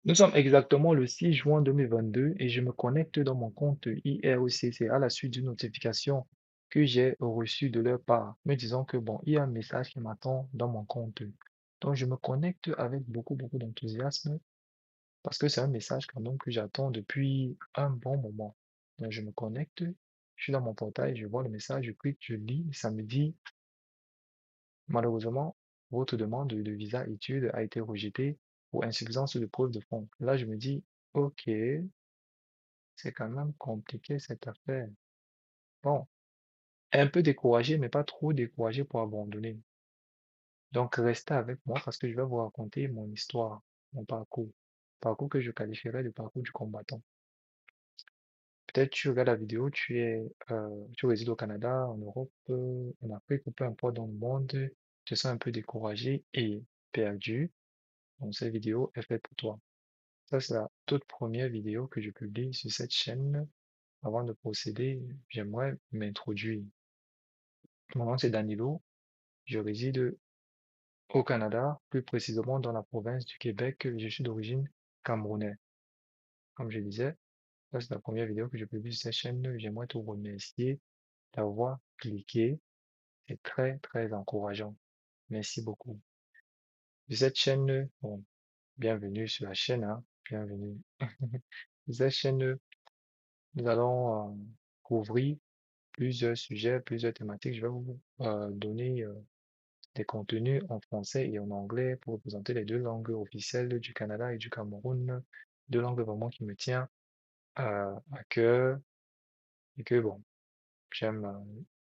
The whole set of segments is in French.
Nous sommes exactement le 6 juin 2022 et je me connecte dans mon compte IROCC à la suite d'une notification que j'ai reçue de leur part, me disant que bon, il y a un message qui m'attend dans mon compte. Donc je me connecte avec beaucoup d'enthousiasme parce que c'est un message quand même que j'attends depuis un bon moment. Donc je me connecte, je suis dans mon portail, je vois le message, je clique, je lis, ça me dit malheureusement, votre demande de visa étude a été rejetée pour insuffisance de preuve de fonds. Là, je me dis, ok, c'est quand même compliqué cette affaire. Bon, un peu découragé, mais pas trop découragé pour abandonner. Donc, restez avec moi parce que je vais vous raconter mon histoire, mon parcours. Parcours que je qualifierais de parcours du combattant. Peut-être tu regardes la vidéo, tu résides au Canada, en Europe, en Afrique ou peu importe dans le monde, tu te sens un peu découragé et perdu. Donc, cette vidéo est faite pour toi. Ça, c'est la toute première vidéo que je publie sur cette chaîne. Avant de procéder, j'aimerais m'introduire. Mon nom, c'est Danilo. Je réside au Canada, plus précisément dans la province du Québec. Je suis d'origine camerounaise. Comme je disais, ça, c'est la première vidéo que je publie sur cette chaîne. J'aimerais te remercier d'avoir cliqué. C'est très encourageant. Merci beaucoup. De cette chaîne, bon, bienvenue sur la chaîne, hein. Bienvenue. De cette chaîne, nous allons couvrir plusieurs sujets, plusieurs thématiques. Je vais vous donner des contenus en français et en anglais pour représenter les deux langues officielles du Canada et du Cameroun. Deux langues vraiment qui me tiennent à cœur et que bon, j'aime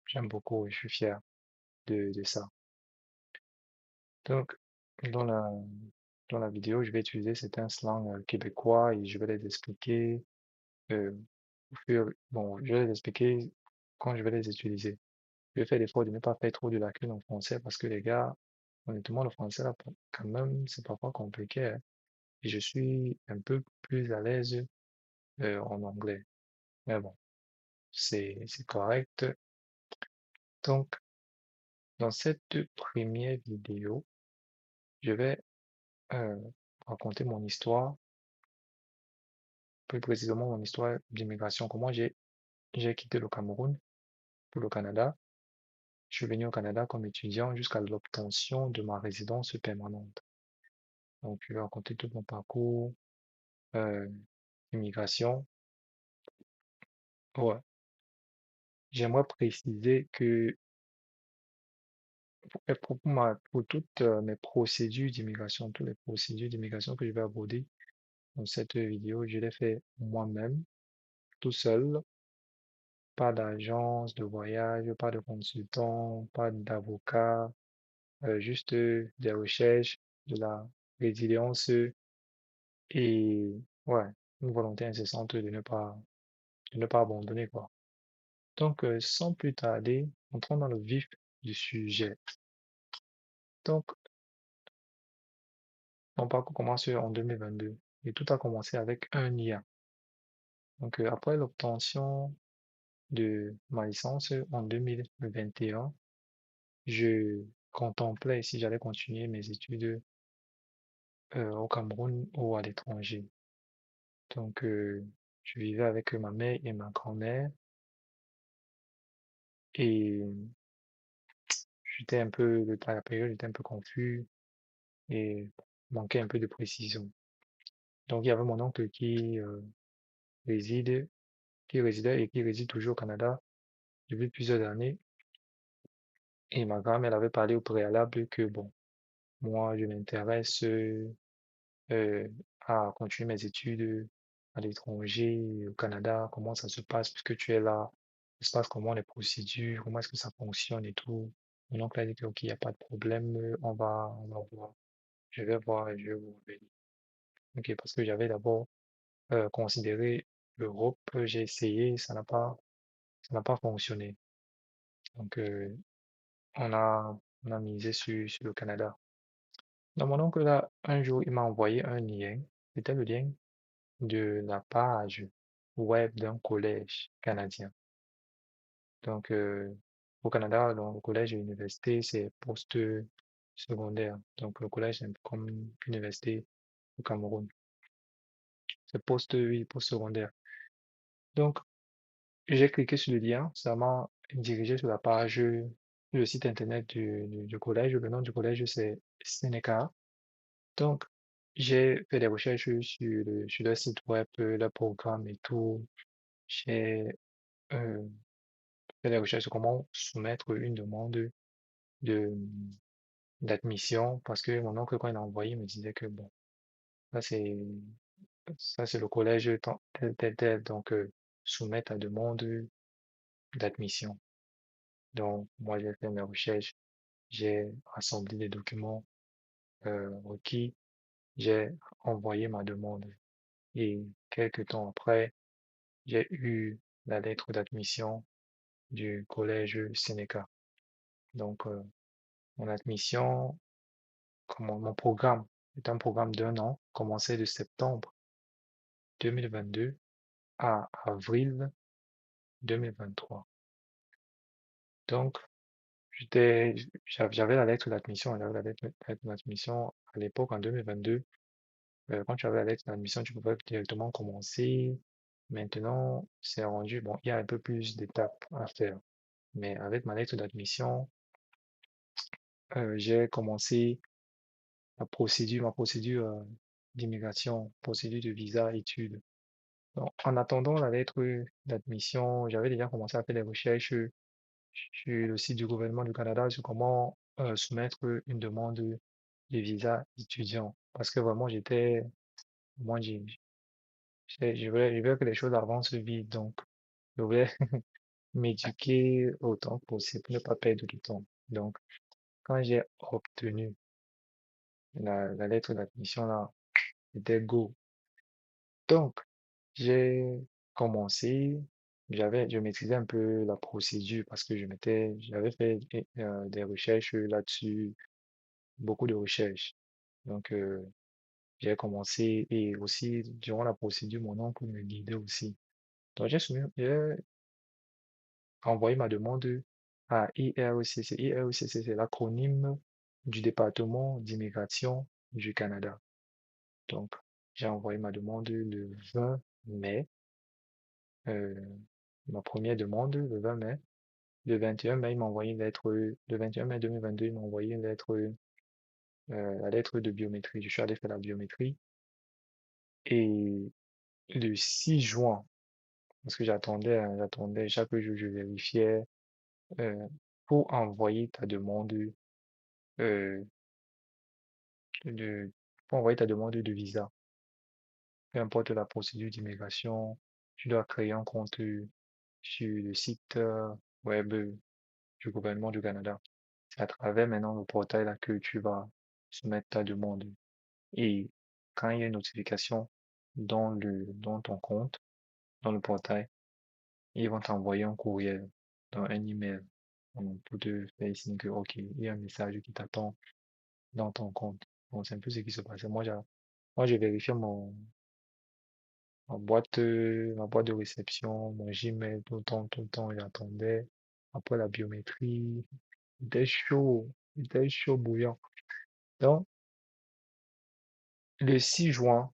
j'aime beaucoup et je suis fier de ça. Donc, dans la, dans la vidéo, je vais utiliser certains slangs québécois et je vais les expliquer euh, bon, je vais les expliquer quand je vais les utiliser. Je vais faire l'effort de ne pas faire trop de lacunes en français parce que les gars, honnêtement, le français, là, quand même, c'est parfois compliqué, hein. Et je suis un peu plus à l'aise en anglais. Mais bon, c'est correct. Donc, dans cette première vidéo, je vais euh, raconter mon histoire, plus précisément mon histoire d'immigration, comment j'ai quitté le Cameroun pour le Canada. Je suis venu au Canada comme étudiant jusqu'à l'obtention de ma résidence permanente. Donc, je vais raconter tout mon parcours, euh, immigration. Ouais. J'aimerais préciser que pour toutes mes procédures d'immigration, toutes les procédures d'immigration que je vais aborder dans cette vidéo, je les fais moi-même, tout seul, pas d'agence de voyage, pas de consultant, pas d'avocat, juste des recherches, de la résilience et ouais, une volonté incessante de ne pas abandonner, quoi. Donc, sans plus tarder, entrons dans le vif du sujet. Donc, mon parcours commence en 2022 et tout a commencé avec un IA. Donc, après l'obtention de ma licence en 2021, je contemplais si j'allais continuer mes études au Cameroun ou à l'étranger. Donc, je vivais avec ma mère et ma grand-mère et à la période, j'étais un peu confus et manquait un peu de précision. Donc, il y avait mon oncle réside, qui résidait et qui réside toujours au Canada depuis plusieurs années. Et ma grand-mère avait parlé au préalable que, bon, moi, je m'intéresse à continuer mes études à l'étranger, au Canada, comment ça se passe puisque tu es là, ça se passe comment les procédures, comment est-ce que ça fonctionne et tout. Mon oncle a dit que, ok, il n'y a pas de problème, on va voir. Je vais voir et je vais vous revenir. Ok, parce que j'avais d'abord considéré l'Europe, j'ai essayé, ça n'a pas fonctionné. Donc, on a misé sur le Canada. Donc, mon oncle, là, un jour, il m'a envoyé un lien. C'était le lien de la page web d'un collège canadien. Donc, au Canada, donc, le collège et l'université, c'est post-secondaire. Donc, le collège, c'est comme une université au Cameroun. c'est post, oui, post-secondaire. Donc, j'ai cliqué sur le lien, ça m'a dirigé sur la page, le site internet du collège. Le nom du collège, c'est Sénéca. Donc, j'ai fait des recherches sur leur site web, leur programme et tout. J'ai euh, fait des recherches sur comment soumettre une demande de d'admission parce que mon oncle, quand il a envoyé, il me disait que bon, ça c'est ça c'est le collège tel, tel, tel, donc soumettre ta demande d'admission. Donc, moi, j'ai fait mes recherches, j'ai rassemblé les documents requis, j'ai envoyé ma demande et quelques temps après, j'ai eu la lettre d'admission du collège Sénéca. Donc, mon admission, mon programme est un programme d'un an, commencé de septembre 2022 à avril 2023. Donc, j'avais la lettre d'admission, j'avais la lettre d'admission à l'époque en 2022. Quand tu avais la lettre d'admission, tu pouvais directement commencer. Maintenant, c'est rendu, bon, il y a un peu plus d'étapes à faire. Mais avec ma lettre d'admission, j'ai commencé ma procédure d'immigration, procédure de visa études. Donc, en attendant la lettre d'admission, j'avais déjà commencé à faire des recherches sur le site du gouvernement du Canada sur comment soumettre une demande de visa étudiant. Parce que vraiment, moi, je voulais que les choses avancent vite. Donc, je voulais m'éduquer autant que possible pour ne pas perdre du temps. Donc, quand j'ai obtenu la lettre d'admission là, c'était go. Donc, j'ai commencé, je maîtrisais un peu la procédure parce que j'avais fait des recherches là-dessus, beaucoup de recherches. Donc, j'ai commencé et aussi, durant la procédure, mon oncle me guidait aussi. Donc, j'ai envoyé ma demande à IRCC. IRCC, c'est l'acronyme du département d'immigration du Canada. Donc, j'ai envoyé ma demande le 20 mai, euh, ma première demande le 20 mai. Le 21 mai, il m'a envoyé une lettre, le 21 mai 2022, il m'a envoyé une lettre, la lettre de biométrie. Je suis allé faire la biométrie. Et le 6 juin, parce que j'attendais, chaque jour, je vérifiais, euh, pour envoyer ta demande, euh, de, pour envoyer ta demande de visa. Peu importe la procédure d'immigration, tu dois créer un compte sur le site web du gouvernement du Canada. C'est à travers maintenant le portail là que tu vas soumettre ta demande. Et quand il y a une notification dans ton compte, dans le portail, ils vont t'envoyer un courriel, dans un email, pour te faire signe que, OK, il y a un message qui t'attend dans ton compte. Donc, c'est un peu ce qui se passe. Moi, j'ai vérifié ma boîte de réception, mon Gmail, tout le temps, j'attendais. Après la biométrie, il était chaud bouillant. Donc, le 6 juin,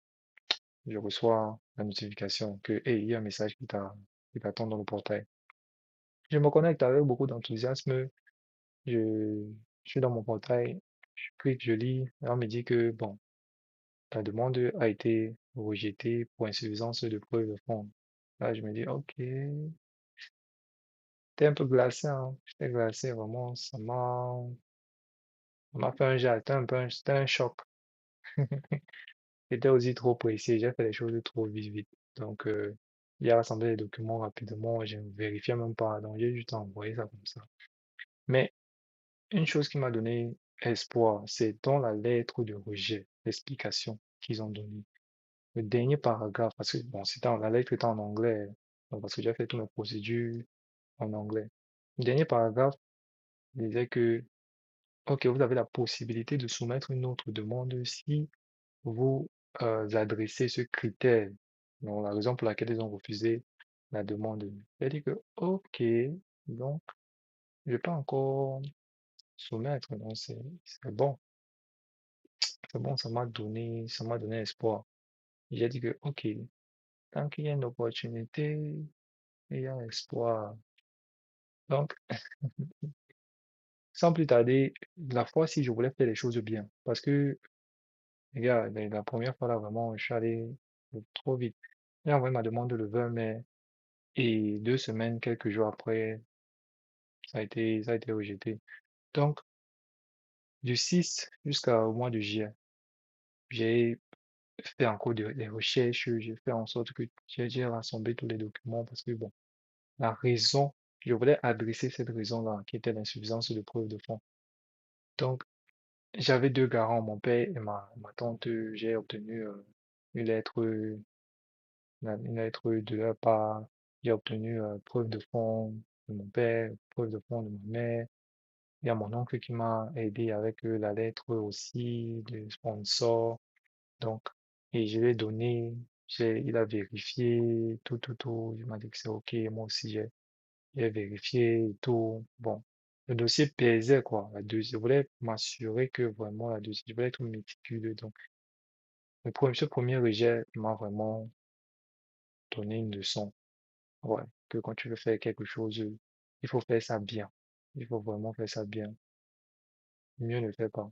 je reçois la notification que, hey, il y a un message qui t'attend dans le portail. Je me connecte avec beaucoup d'enthousiasme. Je, je suis dans mon portail, je clique, je lis, et on me dit que, bon, ta demande a été rejetée pour insuffisance de preuves de fond. Là, je me dis, OK, j'étais un peu glacé, hein. J'étais glacé, vraiment, ça m'a fait un jet, c'était un choc. J'étais aussi trop pressé, j'ai fait les choses trop vite, vite. Donc, il a rassemblé les documents rapidement, je ne vérifiais même pas, donc j'ai juste envoyé ça comme ça. Mais une chose qui m'a donné espoir, c'est dans la lettre de rejet, l'explication qu'ils ont donnée. Le dernier paragraphe, parce que bon, la lettre était en anglais, donc parce que j'ai fait toutes mes procédures en anglais. Le dernier paragraphe disait que, OK, vous avez la possibilité de soumettre une autre demande si vous adressez ce critère. Donc, la raison pour laquelle ils ont refusé la demande. J'ai dit que, OK, donc, je peux encore soumettre, donc c'est bon, c'est bon, ça m'a donné espoir. J'ai dit que, OK, tant qu'il y a une opportunité, il y a espoir. Donc, sans plus tarder, la fois si je voulais faire les choses bien, parce que, regarde, la première fois là, vraiment, je suis allé trop vite. J'ai envoyé ma demande le 20 mai et 2 semaines, quelques jours après, ça a été rejeté. Donc, du 6 jusqu'au mois de juillet, j'ai fait encore des recherches, j'ai fait en sorte que j'ai rassemblé tous les documents parce que, bon, la raison, je voulais adresser cette raison-là, qui était l'insuffisance de preuve de fond. Donc, j'avais deux garants, mon père et ma tante. J'ai obtenu une lettre, une lettre de leur part. J'ai obtenu preuve de fond de mon père, preuve de fond de ma mère. Il y a mon oncle qui m'a aidé avec la lettre aussi, de sponsor. Donc, et je lui ai donné, il a vérifié tout, tout, tout. Il m'a dit que c'est OK. Moi aussi, j'ai vérifié et tout. Bon, le dossier pesait, quoi. Je voulais m'assurer que vraiment je voulais être méticuleux. Donc, ce premier rejet m'a vraiment donné une leçon. Ouais, que quand tu veux faire quelque chose, il faut faire ça bien. Il faut vraiment faire ça bien. Mieux ne fais pas.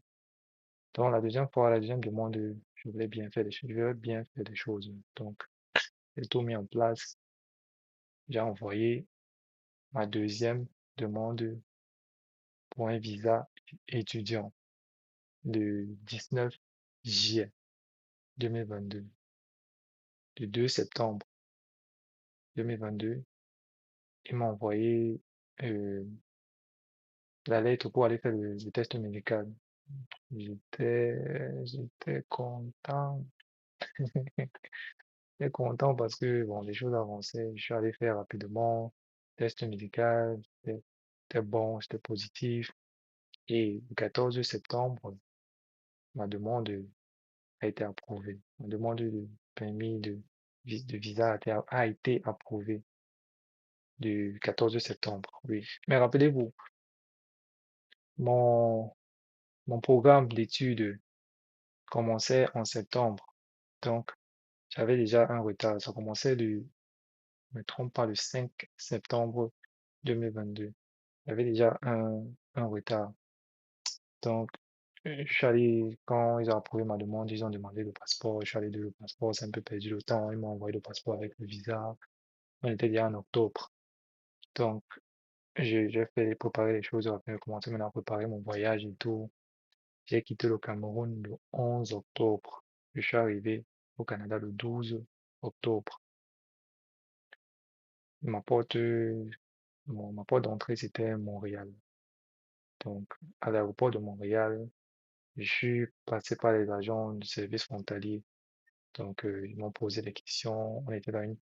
Donc, la deuxième fois, la deuxième demande, je voulais bien faire des choses. Je voulais bien faire des choses. Donc, j'ai tout mis en place. J'ai envoyé ma deuxième demande pour un visa étudiant le 19 juillet 2022. Le 2 septembre 2022, il m'a envoyé euh, la lettre pour aller faire le test médical. J'étais content. J'étais content parce que bon, les choses avançaient. Je suis allé faire rapidement test médical. C'était bon, c'était positif. Et le 14 septembre, ma demande a été approuvée. Ma demande de permis de visa a été approuvée du 14 septembre. Oui. Mais rappelez-vous, mon, mon programme d'études commençait en septembre. Donc, j'avais déjà un retard. Ça commençait je me trompe pas, le 5 septembre 2022. J'avais déjà un retard. Donc, je suis allé, quand ils ont approuvé ma demande, ils ont demandé le passeport. Je suis allé de le passeport, c'est un peu perdu le temps. Ils m'ont envoyé le passeport avec le visa. On était déjà en octobre. Donc, j'ai fait préparer les choses, j'ai commencé maintenant à préparer mon voyage et tout. J'ai quitté le Cameroun le 11 octobre. Je suis arrivé au Canada le 12 octobre. Ma porte, ma porte d'entrée, c'était Montréal. Donc, à l'aéroport de Montréal, je suis passé par les agents du service frontalier. Donc, ils m'ont posé des questions. On était dans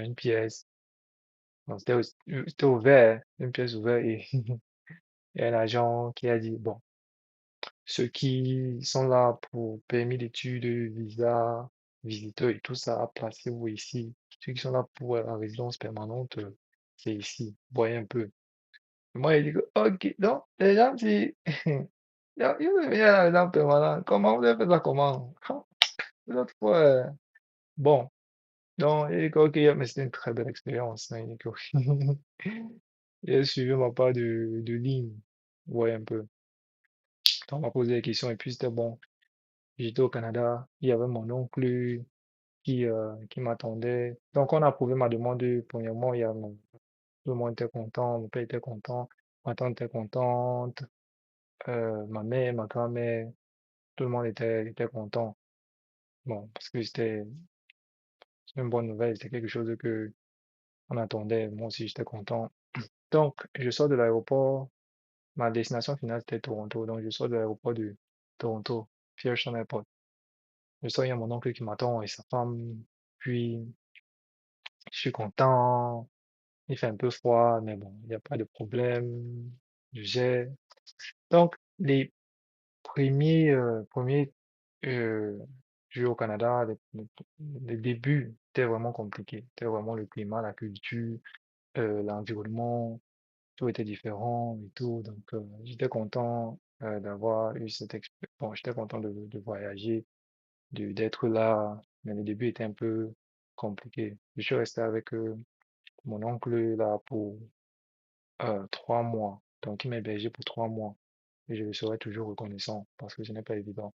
une pièce. Donc, c'était ouvert, une pièce ouverte. Et il y a un agent qui a dit, bon, ceux qui sont là pour permis d'études, visa, visiteurs et tout ça, placez-vous ici. Ceux qui sont là pour la résidence permanente, c'est ici. Voyez un peu. Moi, il dit que, ok, donc, les gens, si, ils veulent venir à la résidence permanente. Comment vous avez fait ça, comment? L'autre fois, bon, donc, il dit que, ok, mais c'était une très belle expérience, hein. Il dit que, il a suivi ma part de ligne. Voyez un peu. Donc, on m'a posé des questions et puis c'était bon. J'étais au Canada, il y avait mon oncle qui m'attendait. Donc, on a approuvé ma demande. Premièrement, tout le monde était content, mon père était content, ma tante était contente, ma mère, ma grand-mère, tout le monde était content. Bon, parce que c'était une bonne nouvelle, c'était quelque chose que on attendait. Moi aussi, j'étais content. Donc, je sors de l'aéroport. Ma destination finale, c'était Toronto. Donc, je sors de l'aéroport de Toronto, Pearson Airport. Je sors, il y a mon oncle qui m'attend et sa femme. Puis, je suis content. Il fait un peu froid, mais bon, il n'y a pas de problème. J'ai donc les premiers euh, jours au Canada, les débuts étaient vraiment compliqués. C'était vraiment le climat, la culture, l'environnement, tout était différent et tout. Donc, j'étais content d'avoir eu cette expérience. Bon, j'étais content de voyager. d'être là, mais le début était un peu compliqué. Je suis resté avec mon oncle là pour 3 mois. Donc, il m'a hébergé pour 3 mois. Et je le serai toujours reconnaissant parce que ce n'est pas évident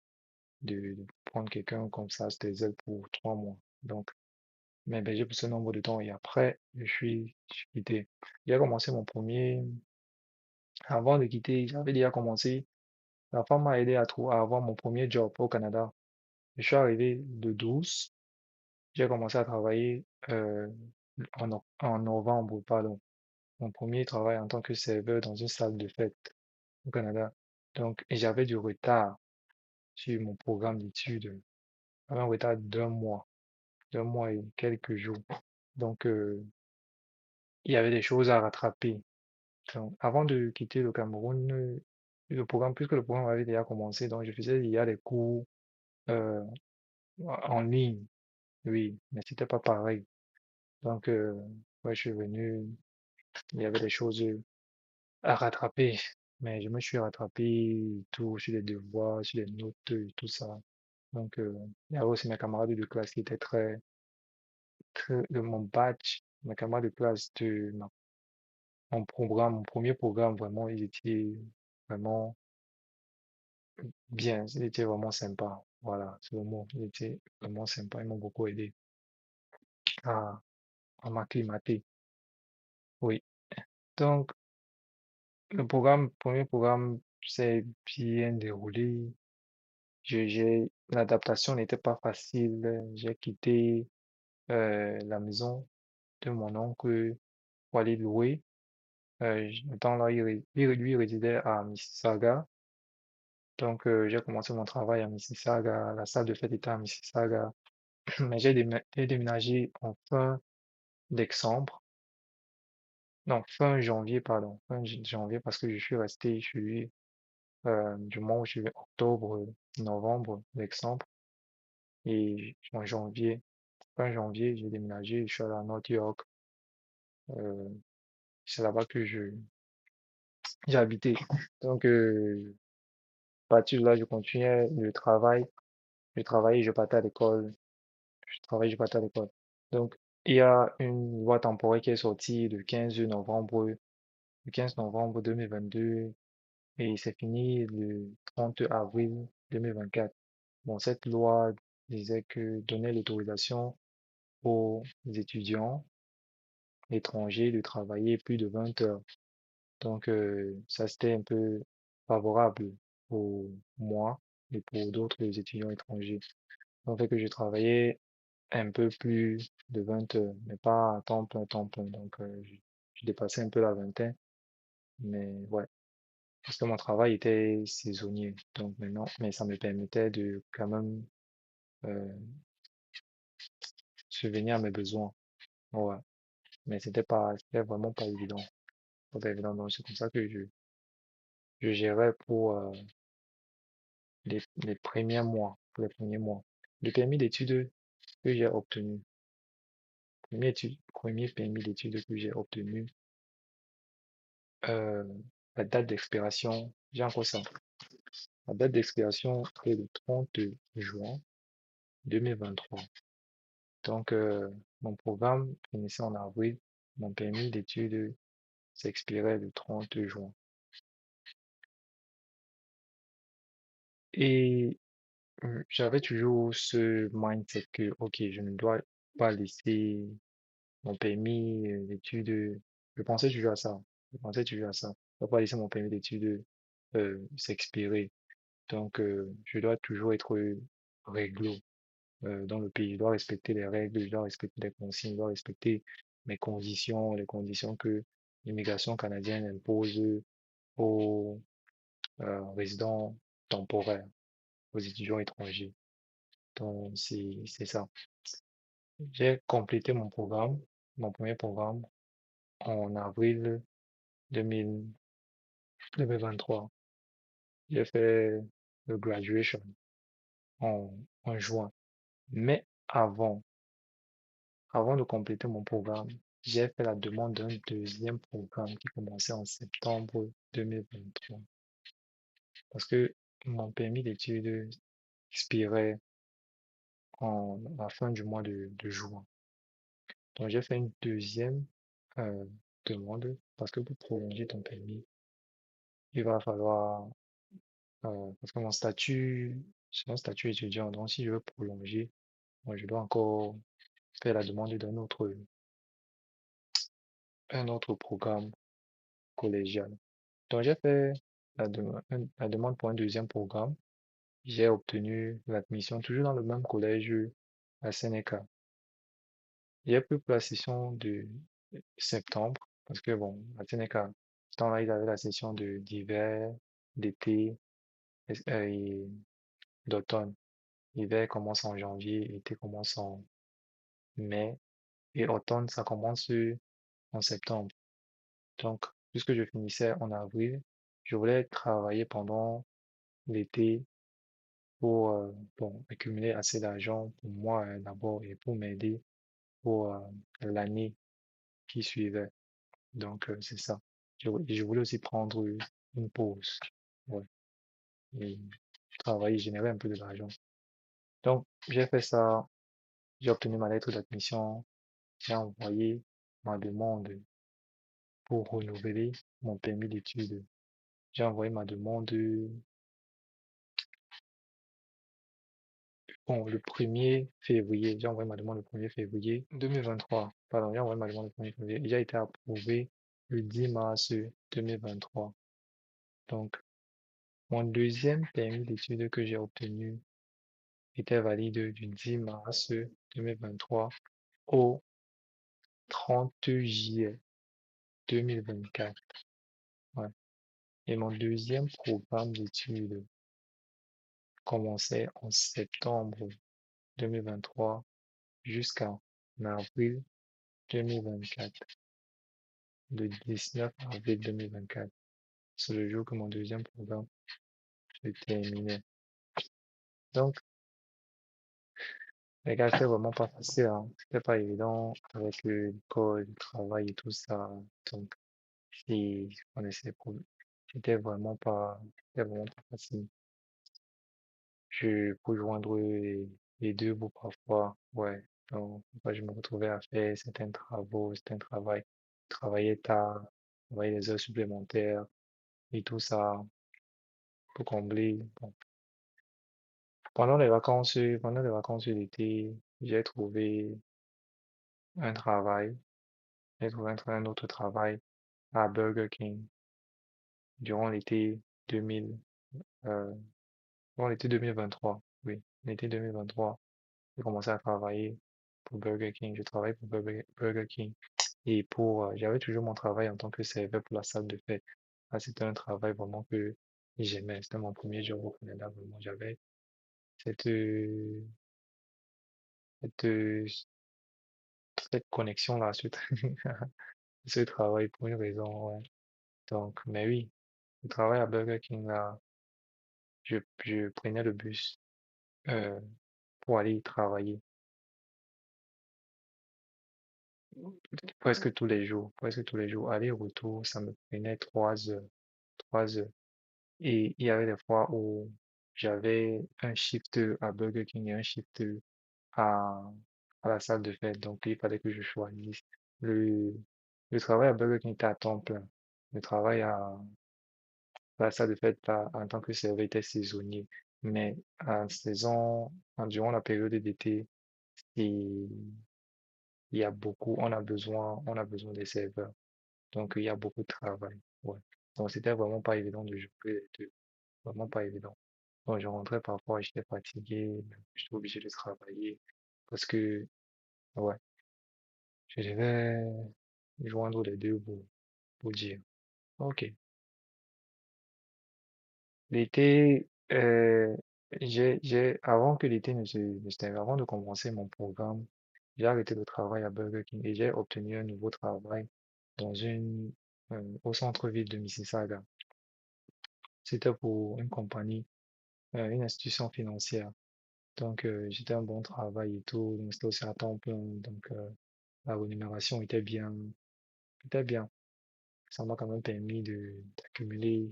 de prendre quelqu'un comme ça, sur tes ailes pour 3 mois. Donc, il m'a hébergé pour ce nombre de temps et après, je suis quitté. J'ai commencé mon premier, avant de quitter, j'avais déjà commencé. La femme m'a aidé à avoir mon premier job au Canada. Je suis arrivé de 12. J'ai commencé à travailler en novembre, pardon. Mon premier travail en tant que serveur dans une salle de fête au Canada. Donc, et j'avais du retard sur mon programme d'études. J'avais un retard d'un mois et quelques jours. Donc, il y avait des choses à rattraper. Donc, avant de quitter le Cameroun, puisque le programme avait déjà commencé, donc je faisais il y a des cours euh, en ligne, oui, mais c'était pas pareil. Donc, ouais, je suis venu, il y avait des choses à rattraper, mais je me suis rattrapé tout sur les devoirs, sur les notes, tout ça. Donc, il y avait aussi mes camarades de classe qui étaient de mon batch, mes camarades de classe mon premier programme, vraiment, ils étaient vraiment bien, ils étaient vraiment sympas. Voilà, c'est le mot. Ils étaient vraiment sympas, ils m'ont beaucoup aidé à, à m'acclimater. Oui. Donc, premier programme s'est bien déroulé. L'adaptation n'était pas facile. J'ai quitté la maison de mon oncle pour aller louer. Le temps là, lui résidait à Mississauga. Donc, j'ai commencé mon travail à Mississauga. La salle de fête était à Mississauga. Mais j'ai déménagé en fin décembre. Non, fin janvier, pardon. Janvier parce que je suis resté chez lui du mois où je suis octobre, novembre, décembre. Et en janvier, fin janvier, j'ai déménagé. Je suis allé à New York. Euh, c'est là-bas que j'ai habité. Donc, à partir de là, je continuais le travail. Je travaillais, je partais à l'école. Je travaillais, je partais à l'école. Donc, il y a une loi temporaire qui est sortie le 15 novembre 2022 et c'est fini le 30 avril 2024. Bon, cette loi disait que donnait l'autorisation aux étudiants étrangers de travailler plus de 20 heures. Donc, ça, c'était un peu favorable pour moi et pour d'autres étudiants étrangers. Ça fait que je travaillais un peu plus de 20 heures, mais pas à temps plein, temps plein. Donc, je dépassais un peu la vingtaine, mais ouais, parce que mon travail était saisonnier. Donc maintenant, mais ça me permettait de quand même euh, subvenir à mes besoins. Ouais, mais c'était vraiment pas évident. Pas évident. Donc, c'est comme ça que je gérais pour les premiers mois, pour les premiers mois. Le permis d'études que j'ai obtenu, premier permis d'études que j'ai obtenu, euh, la date d'expiration, j'ai encore ça. La date d'expiration est le 30 juin 2023. Donc, mon programme finissait en avril, mon permis d'études s'expirait le 30 juin. Et j'avais toujours ce mindset que, ok, je ne dois pas laisser mon permis d'études. Je pensais toujours à ça. Je pensais toujours à ça. Je ne dois pas laisser mon permis d'études s'expirer. Donc, je dois toujours être réglo dans le pays. Je dois respecter les règles, je dois respecter les consignes, je dois respecter mes conditions, les conditions que l'immigration canadienne impose aux résidents temporaires, aux étudiants étrangers. Donc, c'est ça. J'ai complété mon programme, mon premier programme, en avril 2000 2023. J'ai fait le graduation en juin. Mais avant de compléter mon programme, j'ai fait la demande d'un deuxième programme qui commençait en septembre 2023. Parce que mon permis d'études expirait la fin du mois de juin. Donc, j'ai fait une deuxième euh, demande parce que pour prolonger ton permis, il va falloir, parce que mon statut, c'est un statut étudiant, donc si je veux prolonger, moi, je dois encore faire la demande un autre programme collégial. Donc, j'ai fait la demande pour un deuxième programme. J'ai obtenu l'admission toujours dans le même collège à Sénéca. J'ai pris pour la session de septembre parce que bon, à Sénéca, ce temps-là, ils avaient la session d'hiver, d'été et d'automne. Hiver commence en janvier, été commence en mai et automne, ça commence en septembre. Donc, puisque je finissais en avril, je voulais travailler pendant l'été pour bon, accumuler assez d'argent pour moi d'abord et pour m'aider pour l'année qui suivait. Donc, c'est ça. Je voulais aussi prendre une pause. Ouais. Et travailler, générer un peu de l'argent. Donc, j'ai fait ça. J'ai obtenu ma lettre d'admission. J'ai envoyé ma demande pour renouveler mon permis d'études. J'ai envoyé ma demande, bon, le 1er février. J'ai envoyé ma demande le 1er février 2023. Pardon, j'ai envoyé ma demande le 1er février. Il a été approuvé le 10 mars 2023. Donc, mon deuxième permis d'études que j'ai obtenu était valide du 10 mars 2023 au 30 juillet 2024. Ouais. Et mon deuxième programme d'études commençait en septembre 2023 jusqu'en avril 2024. Le 19 avril 2024. C'est le jour que mon deuxième programme se terminait. Donc, les gars, c'était vraiment pas facile, hein. C'était pas évident avec l'école, le travail et tout ça. Donc, et on essaie pour... c'était vraiment pas facile. Je peux joindre les deux bouts parfois, ouais. Donc, parfois, je me retrouvais à faire certains travaux, certains travail, travailler tard, travailler des heures supplémentaires et tout ça pour combler. Bon. Pendant les vacances d'été, j'ai trouvé un travail, j'ai trouvé un autre travail à Burger King durant l'été 2000, euh, durant l'été 2023, oui, l'été 2023. J'ai commencé à travailler pour Burger King. Je travaille pour Burger King. Et j'avais toujours mon travail en tant que serveur pour la salle de fête. Ah, c'était un travail vraiment que j'aimais. C'était mon premier job au Canada, vraiment. J'avais cette, euh, cette, euh, cette connexion-là à ce travail pour une raison, ouais. Donc, mais oui, le travail à Burger King, là, je prenais le bus, euh, pour aller y travailler presque tous les jours, aller-retour, ça me prenait 3 heures, 3 heures. Et il y avait des fois où j'avais un shift à Burger King et un shift à, à la salle de fête. Donc, il fallait que je choisisse. Le, le travail à Burger King était à temps plein. Le travail à la salle de fête en tant que serveur était saisonnier. Mais durant la période d'été, il, il y a beaucoup, on a besoin des serveurs. Donc, il y a beaucoup de travail. Ouais. Donc, c'était vraiment pas évident de jouer les deux. Vraiment pas évident. Donc, je rentrais parfois, j'étais fatigué, j'étais obligé de travailler parce que, ouais, je devais joindre les deux pour dire. Ok. L'été, avant que l'été ne se termine, avant de commencer mon programme, j'ai arrêté le travail à Burger King et j'ai obtenu un nouveau travail au centre-ville de Mississauga. C'était pour une compagnie, une institution financière. Donc, j'étais un bon travail et tout. Donc, c'était aussi à temps plein. Donc, la rémunération était bien, était bien. Ça m'a quand même permis d'accumuler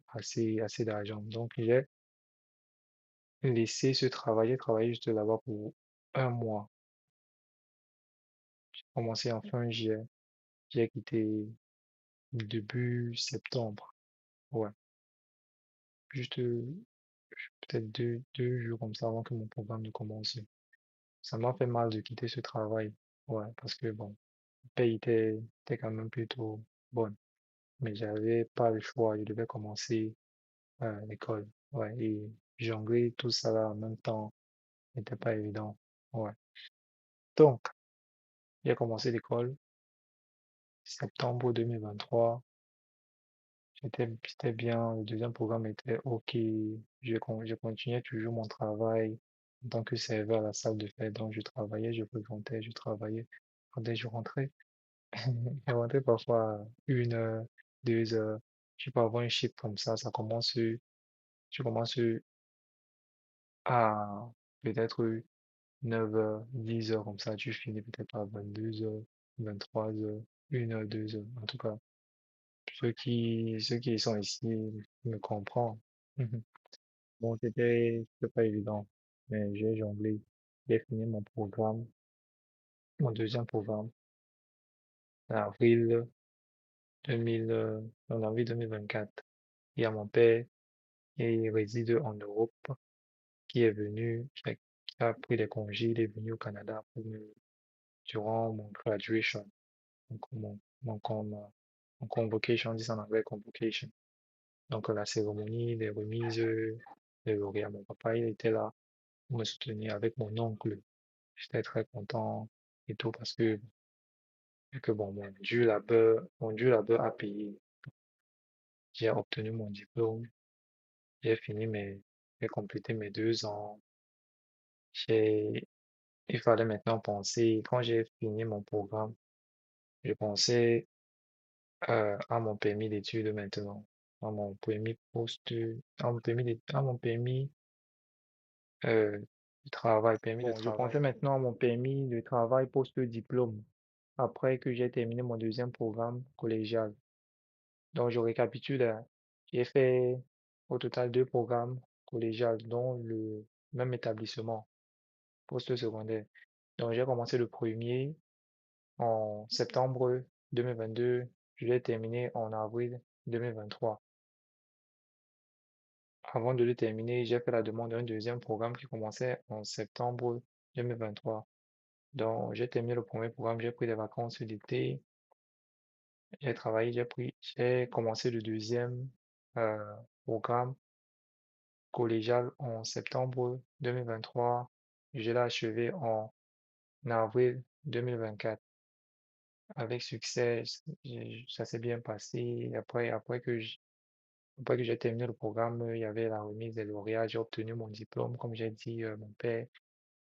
assez d'argent. Donc, laissé ce travail. J'ai travaillé juste là-bas pour un mois. J'ai commencé en fin juillet. J'ai quitté début septembre. Ouais. Juste peut-être deux jours comme ça avant que mon programme ne commence. Ça m'a fait mal de quitter ce travail. Ouais, parce que bon, le paye était quand même plutôt bonne. Mais j'avais pas le choix. Je devais commencer l'école. Ouais, et jongler tout ça là en même temps n'était pas évident. Ouais. Donc, j'ai commencé l'école septembre 2023. C'était bien. Le deuxième programme était OK. Je continuais toujours mon travail en tant que serveur à la salle de fête. Donc, je travaillais, je fréquentais, je travaillais. Quand je rentrais, je rentrais parfois 1 heure, 2 heures. Je peux avoir un shift comme ça. Je commence à peut-être 9 heures, 10 heures comme ça. Tu finis peut-être à 22 heures, 23 heures, 1 heure, 2 heures. En tout cas, ceux qui sont ici me comprennent. Bon, c'était pas évident, mais j'ai jonglé. J'ai fini mon programme, mon deuxième programme, en avril 2000, en avril 2024. Il y a mon père qui réside en Europe, qui est venu, qui a pris des congés, il est venu au Canada durant mon graduation, donc mon convocation, on dit ça en anglais, convocation. Donc la cérémonie, les remises, les lauréats. Mon papa, il était là pour me soutenir avec mon oncle. J'étais très content et tout parce que bon, mon Dieu labeur a payé. J'ai obtenu mon diplôme, j'ai j'ai complété mes 2 ans. J'ai, il fallait maintenant penser, quand j'ai fini mon programme, je pensais à mon permis d'études maintenant, à mon permis post, à mon permis euh, de travail, permis de Bon, je travail. pensais maintenant à mon permis de travail post-diplôme, après que j'ai terminé mon deuxième programme collégial. Donc, je récapitule, hein. J'ai fait au total 2 programmes collégials, dont le même établissement, post-secondaire. Donc, j'ai commencé le premier en septembre 2022, je l'ai terminé en avril 2023. Avant de le terminer, j'ai fait la demande d'un deuxième programme qui commençait en septembre 2023. Donc, j'ai terminé le premier programme, j'ai pris des vacances d'été, j'ai travaillé, j'ai commencé le deuxième euh, programme collégial en septembre 2023. Je l'ai achevé en avril 2024 avec succès. Ça s'est bien passé. Après que j'ai terminé le programme, il y avait la remise des lauréats. J'ai obtenu mon diplôme. Comme j'ai dit, mon père,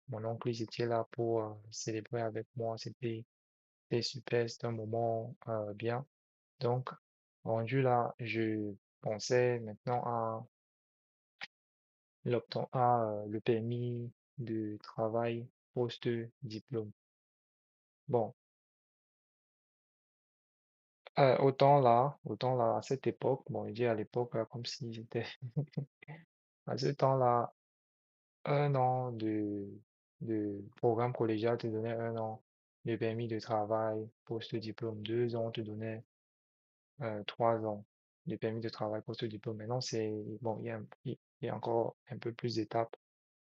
mon oncle, ils étaient là pour célébrer avec moi. C'était super. C'était un moment bien. Donc, rendu là, je pensais maintenant le permis de travail post-diplôme. Bon, autant là, à cette époque, bon, je dis à l'époque comme si j'étais à ce temps-là, 1 an de programme collégial te donnait 1 an de permis de travail post-diplôme, 2 ans te donnait 3 ans de permis de travail post-diplôme. Maintenant, bon, il y a encore un peu plus d'étapes.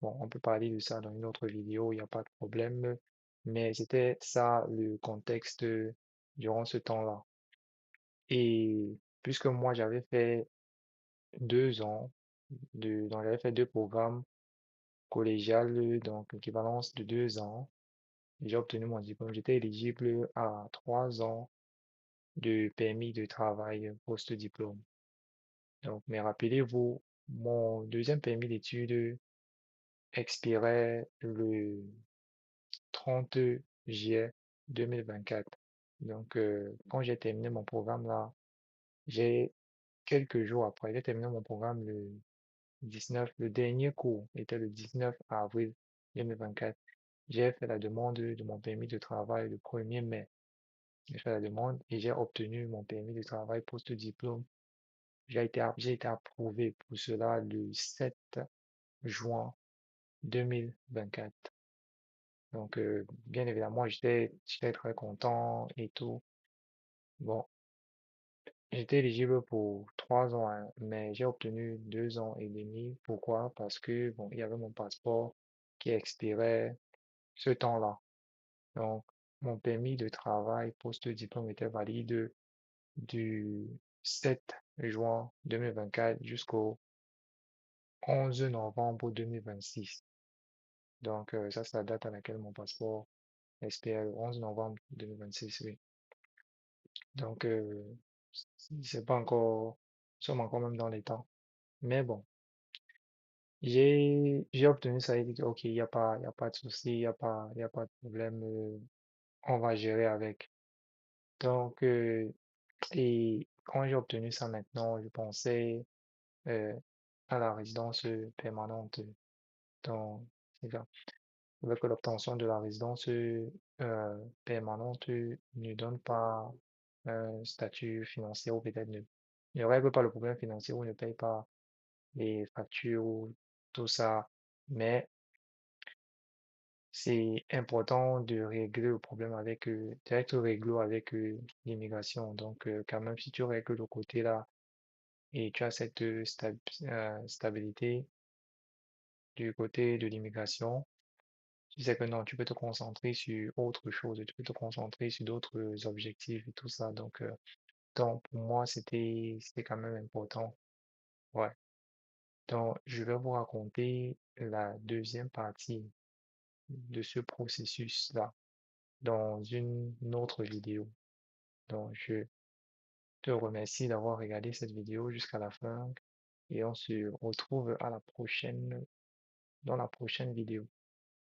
Bon, on peut parler de ça dans une autre vidéo, il n'y a pas de problème. Mais c'était ça le contexte durant ce temps-là. Et puisque moi, j'avais fait 2 ans, donc j'avais fait 2 programmes collégiales, donc l'équivalence de 2 ans, et j'ai obtenu mon diplôme. J'étais éligible à 3 ans de permis de travail post-diplôme. Donc, mais rappelez-vous, mon deuxième permis d'études expirait le 30 juillet 2024. Donc, quand j'ai terminé mon programme là, j'ai quelques jours après, j'ai terminé mon programme le 19, le dernier cours était le 19 avril 2024. J'ai fait la demande de mon permis de travail le 1er mai. J'ai fait la demande et j'ai obtenu mon permis de travail post-diplôme. J'ai été approuvé pour cela le 7 juin 2024. Donc, bien évidemment, j'étais très content et tout. Bon, j'étais éligible pour 3 ans, hein, mais j'ai obtenu 2 ans et demi. Pourquoi? Parce que, bon, il y avait mon passeport qui expirait ce temps-là. Donc, mon permis de travail post-diplôme était valide du 7 juin 2024 jusqu'au 11 novembre 2026. Donc, ça, c'est la date à laquelle mon passeport expire, le 11 novembre 2026, oui. Donc, c'est pas encore, nous sommes encore même dans les temps. Mais bon, j'ai obtenu ça et dit, OK, il y a pas de souci, il y a pas de problème, on va gérer avec. Donc, et quand j'ai obtenu ça maintenant, je pensais euh, à la résidence permanente. Donc, c'est ça. Avec l'obtention de la résidence permanente ne donne pas un statut financier ou peut-être ne règle pas le problème financier ou ne paye pas les factures ou tout ça. Mais c'est important de régler le problème avec, d'être réglo avec l'immigration. Donc, quand même, si tu règles le côté là et tu as cette stabilité du côté de l'immigration, tu sais que non, tu peux te concentrer sur autre chose, tu peux te concentrer sur d'autres objectifs et tout ça. Donc pour moi, c'était quand même important. Ouais. Donc, je vais vous raconter la deuxième partie de ce processus-là dans une autre vidéo. Donc, je te remercie d'avoir regardé cette vidéo jusqu'à la fin et on se retrouve à la prochaine, dans la prochaine vidéo.